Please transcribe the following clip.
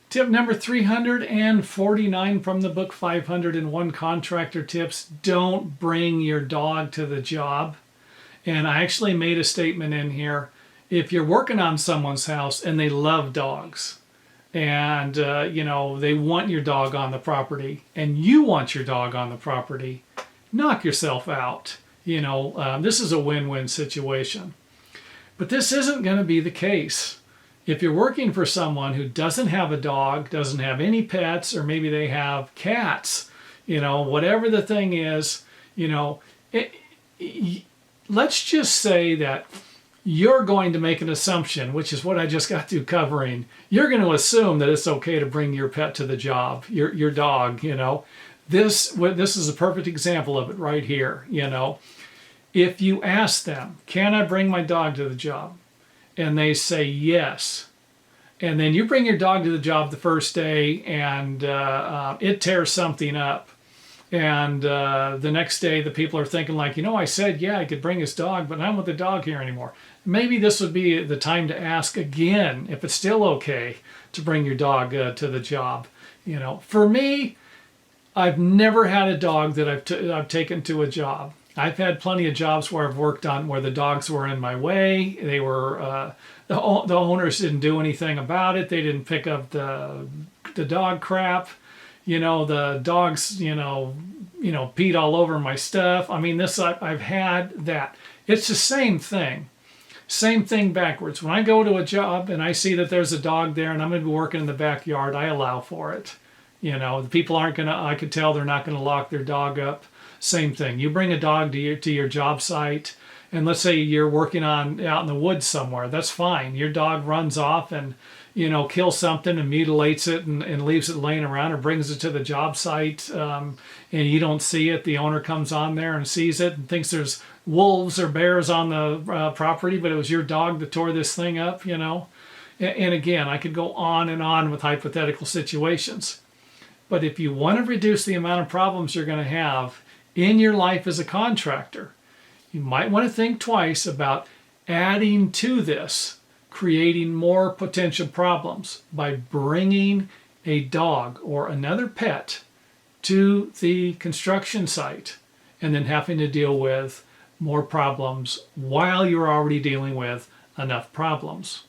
Tip number 349 from the book 501 Contractor Tips. Don't bring your dog to the job. And I actually made a statement in here. If you're working on someone's house and they love dogs and, they want your dog on the property and you want your dog on the property, knock yourself out. This is a win-win situation. But this isn't going to be the case. If you're working for someone who doesn't have a dog, doesn't have any pets, or maybe they have cats, whatever the thing is, let's just say that you're going to make an assumption, which is what I just got through covering. You're going to assume that it's okay to bring your pet to the job, your dog, This is a perfect example of it right here, If you ask them, can I bring my dog to the job? And they say yes. And then you bring your dog to the job the first day and it tears something up. And the next day the people are thinking I said, yeah, I could bring his dog, but I don't want the dog here anymore. Maybe this would be the time to ask again if it's still okay to bring your dog to the job. For me, I've never had a dog that I've taken to a job. I've had plenty of jobs where I've worked on where the dogs were in my way. They were the owners didn't do anything about it. They didn't pick up the dog crap. The dogs peed all over my stuff. I mean, I've had that. It's the same thing. Same thing backwards. When I go to a job and I see that there's a dog there and I'm going to be working in the backyard, I allow for it. The people aren't going to. I could tell they're not going to lock their dog up. Same thing. You bring a dog to your job site, and let's say you're working out in the woods somewhere. That's fine. Your dog runs off and kills something and mutilates it and leaves it laying around or brings it to the job site, and you don't see it. The owner comes on there and sees it and thinks there's wolves or bears on the property, but it was your dog that tore this thing up. And again, I could go on and on with hypothetical situations. But if you want to reduce the amount of problems you're going to have in your life as a contractor, you might want to think twice about adding to this, creating more potential problems by bringing a dog or another pet to the construction site and then having to deal with more problems while you're already dealing with enough problems.